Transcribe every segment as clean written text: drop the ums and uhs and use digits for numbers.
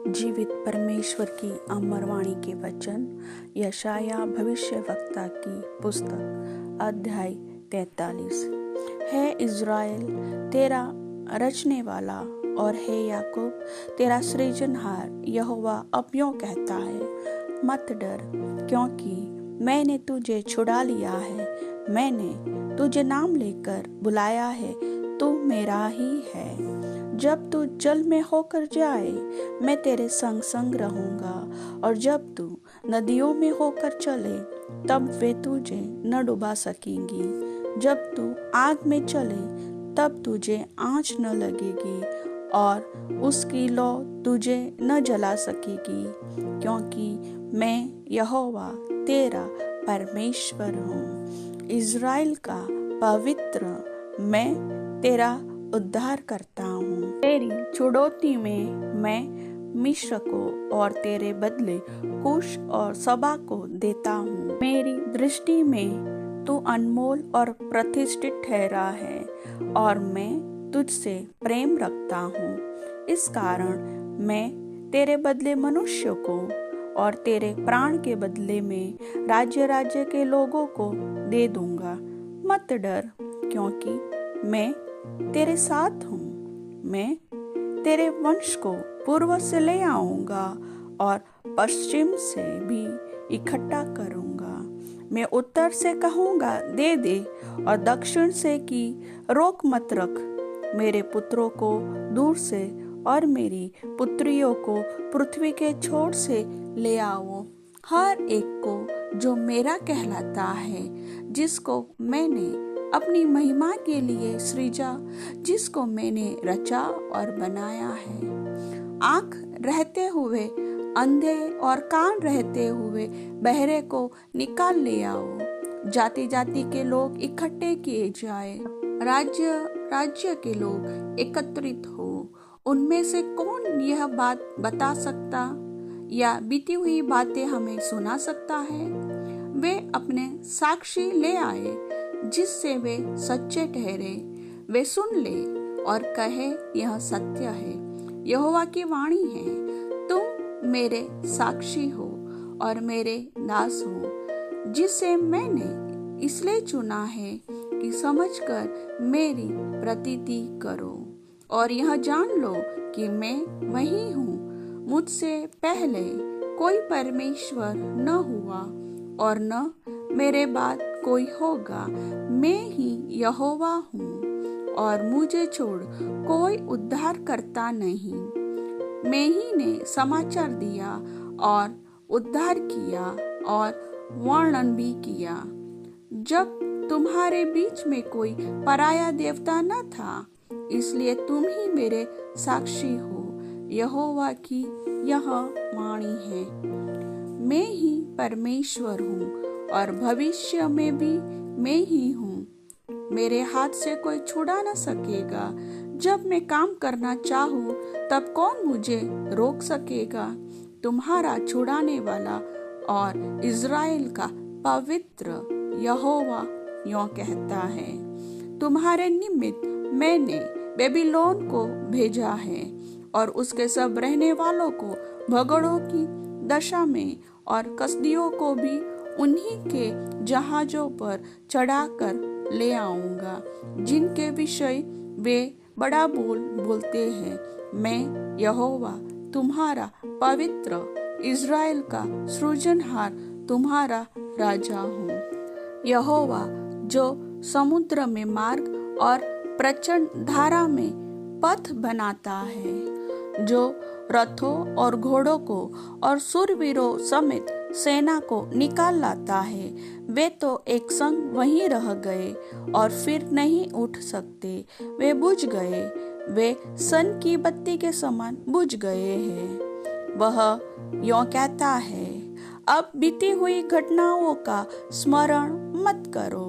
जीवित परमेश्वर की अमर वाणी के वचन यशाया भविष्यवक्ता की पुस्तक अध्याय 43। है इज़राइल तेरा रचने वाला और है याकूब तेरा सृजनहार, यहोवा अब यूं कहता है, मत डर, क्योंकि मैंने तुझे छुड़ा लिया है। मैंने तुझे नाम लेकर बुलाया है, तू मेरा ही है। जब तू जल में होकर जाए, मैं तेरे संग संग रहूंगा, और जब तू नदियों में होकर चले, तब वे तुझे न डुबा सकेंगी। जब तू आग में चले, तब तुझे आँच न लगेगी, और उसकी लौ तुझे न जला सकेगी, क्योंकि मैं यहोवा तेरा परमेश्वर हूँ, इज़राइल का पवित्र, मैं तेरा उद्धार करता हूँ। तेरी छुड़ौती में मैं मिस्र को और तेरे बदले कुश और सबा को देता हूँ। मेरी दृष्टि में तू अनमोल और प्रतिष्ठित ठहरा है, और मैं तुझसे प्रेम रखता हूँ। इस कारण मैं तेरे बदले मनुष्य को और तेरे प्राण के बदले में राज्य राज्य के लोगों को दे दूंगा। मत डर, क्योंकि मैं तेरे साथ हूँ। मैं तेरे वंश को पूर्व से ले आऊंगा और पश्चिम से भी इकट्ठा करूंगा। मैं उत्तर से कहूंगा दे दे, और दक्षिण से कि रोक मत रख। मेरे पुत्रों को दूर से और मेरी पुत्रियों को पृथ्वी के छोर से ले आओ। हर एक को जो मेरा कहलाता है, जिसको मैंने अपनी महिमा के लिए सृजा, जिसको मैंने रचा और बनाया है। आँख रहते हुए अंधे और कान रहते हुए बहरे को निकाल ले आओ। जाति जाति के लोग इकट्ठे किए जाए, राज्य राज्य के लोग एकत्रित हो। उनमें से कौन यह बात बता सकता या बीती हुई बातें हमें सुना सकता है? वे अपने साक्षी ले आए, जिससे वे सच्चे ठहरे। वे सुन ले और कहे, यह सत्य है, यहोवा की वाणी है। तुम मेरे साक्षी हो और मेरे दास हो, जिसे मैंने इसलिए चुना है कि समझकर मेरी प्रतीति करो, और यह जान लो कि मैं वही हूँ। मुझसे पहले कोई परमेश्वर न हुआ और न मेरे बाद कोई होगा। मैं ही यहोवा हूँ, और मुझे छोड़ कोई उद्धार करता नहीं। मैं ही ने समाचार दिया और उद्धार किया और वर्णन भी किया, जब तुम्हारे बीच में कोई पराया देवता न था। इसलिए तुम ही मेरे साक्षी हो, यहोवा की यह वाणी है। मैं ही परमेश्वर हूँ, और भविष्य में भी मैं ही हूँ। मेरे हाथ से कोई छुड़ा न सकेगा। जब मैं काम करना चाहूँ, तब कौन मुझे रोक सकेगा? तुम्हारा छुड़ाने वाला और इज़राइल का पवित्र यहोवा यूं कहता है, तुम्हारे निमित्त मैंने बेबीलोन को भेजा है, और उसके सब रहने वालों को भगड़ों की दशा में, और कसदियों को भी उन्हीं के जहाजों पर चढ़ाकर ले आऊंगा, जिनके विषय वे बड़ा बोलते हैं। मैं यहोवा तुम्हारा पवित्र, इज़राइल का सृजनहार, तुम्हारा राजा हूँ। यहोवा जो समुद्र में मार्ग और प्रचंड धारा में पथ बनाता है, जो रथों और घोड़ों को और शूरवीरों समेत सेना को निकाल लाता है। वे तो एक संग वहीं रह गए और फिर नहीं उठ सकते। वे बुझ गए, वे सन की बत्ती के समान बुझ गए हैं। वह यूं कहता है, अब बीती हुई घटनाओं का स्मरण मत करो,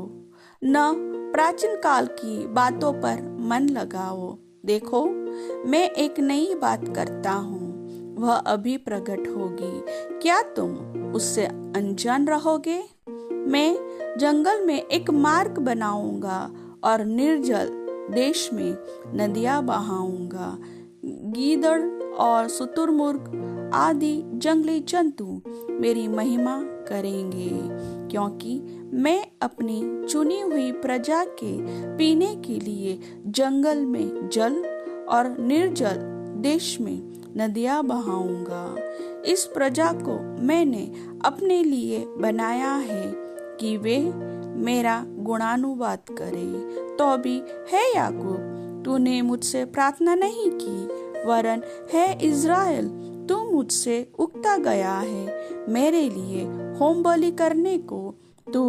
न प्राचीन काल की बातों पर मन लगाओ। देखो, मैं एक नई बात करता हूँ, वह अभी प्रकट होगी। क्या तुम उससे अनजान रहोगे? मैं जंगल में एक मार्ग बनाऊंगा और निर्जल देश में नदियां बहाऊंगा। गीदड़ और शुतुरमुर्ग आदि जंगली जंतु मेरी महिमा करेंगे, क्योंकि मैं अपनी चुनी हुई प्रजा के पीने के लिए जंगल में जल और निर्जल देश में नदियां बहाऊंगा। इस प्रजा को मैंने अपने लिए बनाया है कि वे मेरा गुणानुवाद करे। तो भी है याकूब, तूने मुझसे प्रार्थना नहीं की, वरन है इज़राइल, तू मुझसे उकता गया है। मेरे लिए होम बलि करने को तू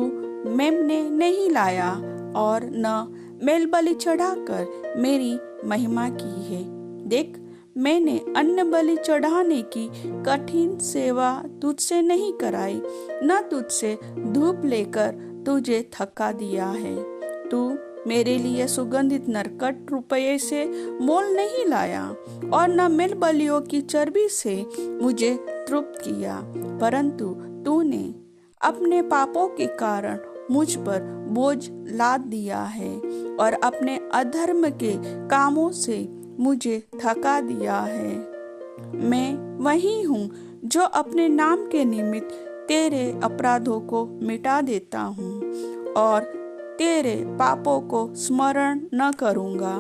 मेमने नहीं लाया और न मेल बलि चढ़ाकर मेरी महिमा की है। देख, मैंने अन्न बलि चढ़ाने की कठिन सेवा तुझसे नहीं कराई, न तुझसे धूप लेकर तुझे थका दिया है। तू मेरे लिए सुगंधित नरकट रुपये से मोल नहीं लाया और न मेल बलियों की चर्बी से मुझे तृप्त किया, परंतु तूने अपने पापों के कारण मुझ पर बोझ लाद दिया है और अपने अधर्म के कामों से मुझे थका दिया है। मैं वही हूँ जो अपने नाम के निमित्त तेरे अपराधों को मिटा देता हूँ और तेरे पापों को स्मरण न करूँगा।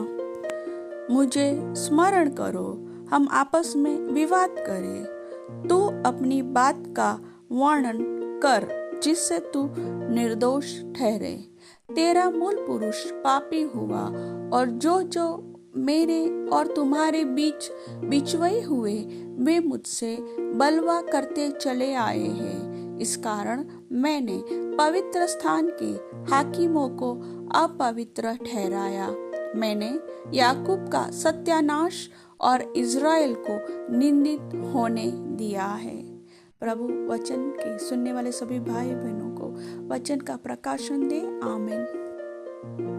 मुझे स्मरण करो, हम आपस में विवाद करें। तू अपनी बात का वर्णन कर जिससे तू निर्दोष ठहरे। तेरा मूल पुरुष पापी हुआ और जो मेरे और तुम्हारे बीच बिचवई हुए वे मुझसे बलवा करते चले आए हैं। इस कारण मैंने पवित्र स्थान के हाकिमों को अपवित्र ठहराया। मैंने याकूब का सत्यानाश और इज़राइल को निंदित होने दिया है। प्रभु वचन के सुनने वाले सभी भाई बहनों को वचन का प्रकाशन दे। आमीन।